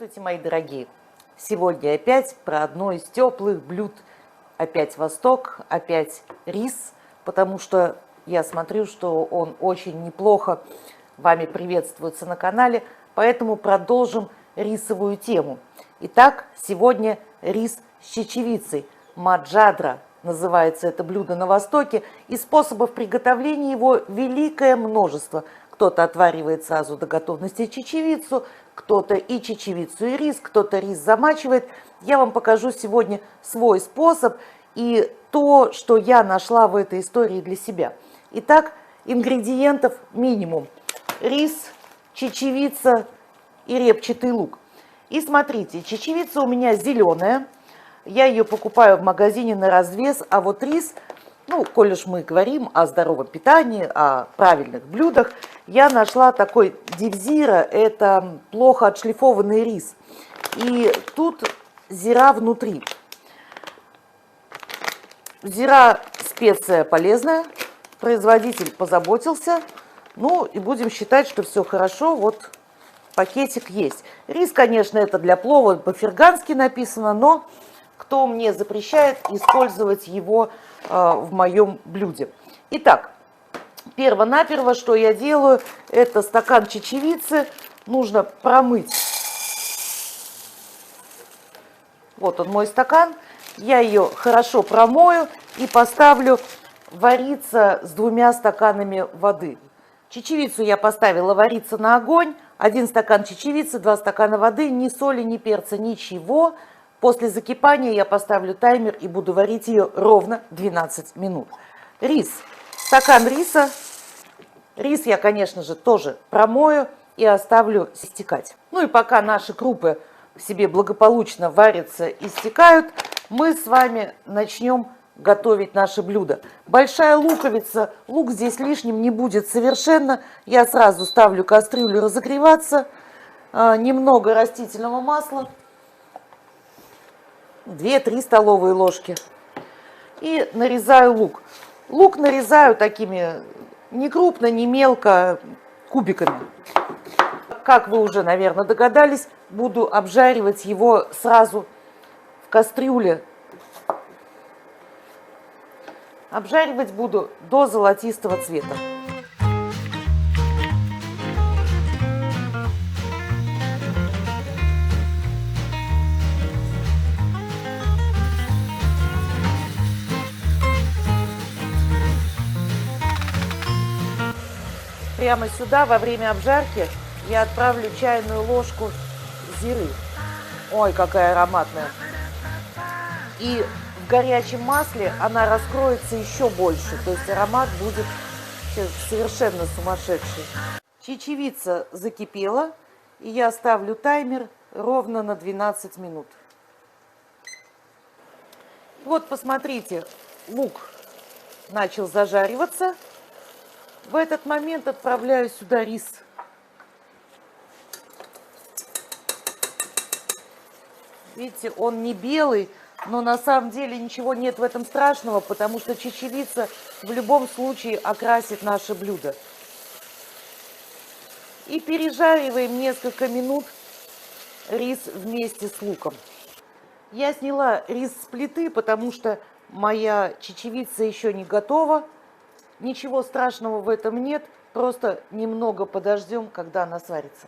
Здравствуйте, мои дорогие! Сегодня опять про одно из теплых блюд. Опять Восток, опять рис, потому что я смотрю, что он очень неплохо вами приветствуется на канале, поэтому продолжим рисовую тему. Итак, сегодня рис с чечевицей. Маджадра называется это блюдо на Востоке, и способов приготовления его великое множество. Кто-то отваривает сразу до готовности чечевицу, кто-то и чечевицу, и рис, кто-то рис замачивает. Я вам покажу сегодня свой способ и то, что я нашла в этой истории для себя. Итак, ингредиентов минимум. Рис, чечевица и репчатый лук. И смотрите, чечевица у меня зеленая. Я ее покупаю в магазине на развес, а вот рис, коль уж мы говорим о здоровом питании, о правильных блюдах, я нашла такой девзира, это плохо отшлифованный рис. И тут зира внутри. Зира специя полезная, производитель позаботился. И будем считать, что все хорошо, вот пакетик есть. Рис, конечно, это для плова, по-фергански написано, но кто мне запрещает использовать его в моем блюде. Итак, перво-наперво, что я делаю, это стакан чечевицы нужно промыть. Вот он мой стакан. Я ее хорошо промою и поставлю вариться с 2 стаканами воды. Чечевицу я поставила вариться на огонь. 1 стакан чечевицы, 2 стакана воды, ни соли, ни перца, ничего. После закипания я поставлю таймер и буду варить ее ровно 12 минут. Рис. Стакан риса. Рис я, конечно же, тоже промою и оставлю стекать. И пока наши крупы себе благополучно варятся и стекают, мы с вами начнем готовить наше блюдо. Большая луковица, лук здесь лишним не будет совершенно. Я сразу ставлю кастрюлю разогреваться. Немного растительного масла. 2-3 столовые ложки. И нарезаю лук. Лук нарезаю такими не крупно, не мелко, кубиками. Как вы уже, наверное, догадались, буду обжаривать его сразу в кастрюле. Обжаривать буду до золотистого цвета. Прямо сюда во время обжарки я отправлю чайную ложку зиры. Ой, какая ароматная. И в горячем масле она раскроется еще больше. То есть аромат будет совершенно сумасшедший. Чечевица закипела. И я ставлю таймер ровно на 12 минут. Вот посмотрите, лук начал зажариваться. В этот момент отправляю сюда рис. Видите, он не белый, но на самом деле ничего нет в этом страшного, потому что чечевица в любом случае окрасит наше блюдо. И пережариваем несколько минут рис вместе с луком. Я сняла рис с плиты, потому что моя чечевица еще не готова. Ничего страшного в этом нет, просто немного подождем, когда она сварится.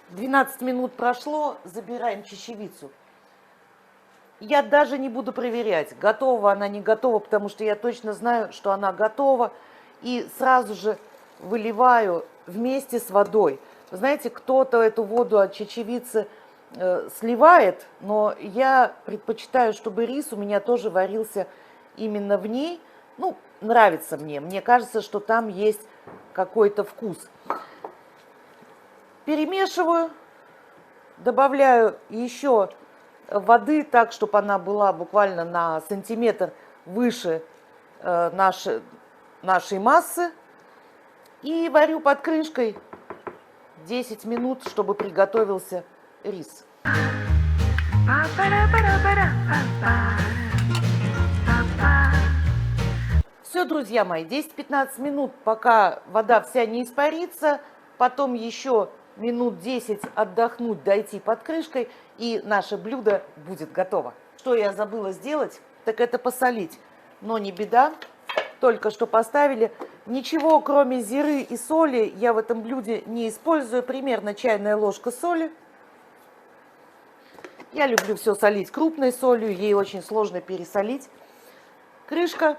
12 минут прошло, забираем чечевицу. Я даже не буду проверять, готова она, не готова, потому что я точно знаю, что она готова. И сразу же выливаю вместе с водой. Вы знаете, кто-то эту воду от чечевицы сливает, но я предпочитаю, чтобы рис у меня тоже варился именно в ней. Нравится мне. Мне кажется, что там есть какой-то вкус. Перемешиваю, добавляю еще воды так, чтобы она была буквально на сантиметр выше нашей массы. И варю под крышкой 10 минут, чтобы приготовился рис. Все, друзья мои, 10-15 минут, пока вода вся не испарится, потом еще минут 10 отдохнуть, дойти под крышкой, и наше блюдо будет готово. Что я забыла сделать, так это посолить. Но не беда, только что поставили. Ничего, кроме зиры и соли, я в этом блюде не использую. Примерно чайная ложка соли. Я люблю все солить крупной солью, ей очень сложно пересолить. Крышка.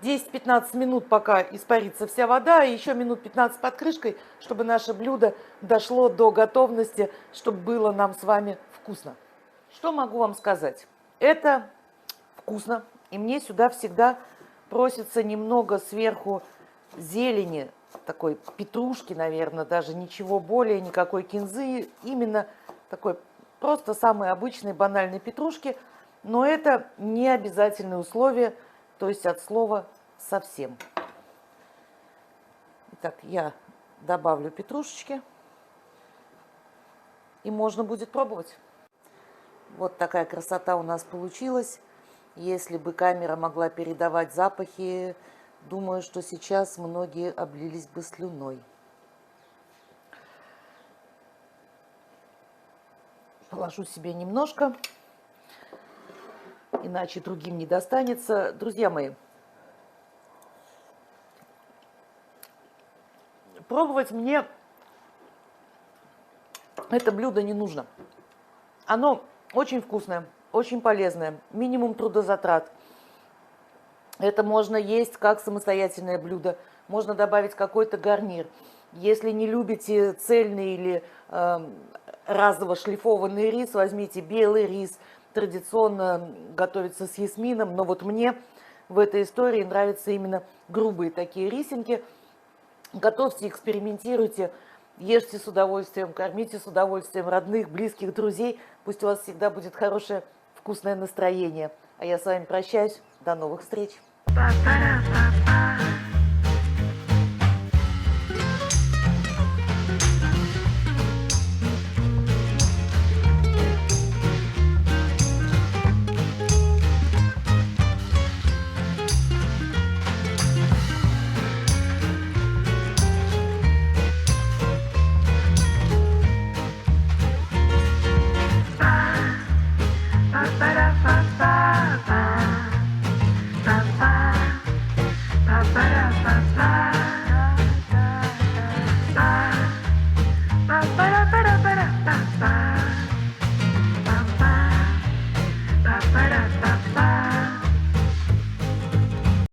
10-15 минут, пока испарится вся вода, и еще минут 15 под крышкой, чтобы наше блюдо дошло до готовности, чтобы было нам с вами вкусно. Что могу вам сказать? Это вкусно, и мне сюда всегда просится немного сверху зелени, такой петрушки, наверное, даже ничего более, никакой кинзы, именно такой просто самой обычной банальной петрушки, но это не обязательное условие, то есть от слова совсем. Итак, я добавлю петрушечки, и можно будет пробовать. Вот такая красота у нас получилась. Если бы камера могла передавать запахи, думаю, что сейчас многие облились бы слюной. Положу себе немножко, иначе другим не достанется. Друзья мои, пробовать мне это блюдо не нужно. Оно очень вкусное, очень полезное, минимум трудозатрат. Это можно есть как самостоятельное блюдо, можно добавить какой-то гарнир. Если не любите цельный или разово шлифованный рис, возьмите белый рис. Традиционно готовится с ясмином, но вот мне в этой истории нравятся именно грубые такие рисинки. Готовьте, экспериментируйте, ешьте с удовольствием, кормите с удовольствием родных, близких, друзей. Пусть у вас всегда будет хорошее, вкусное настроение. А я с вами прощаюсь. До новых встреч. Ba-ba-da-ba-ba.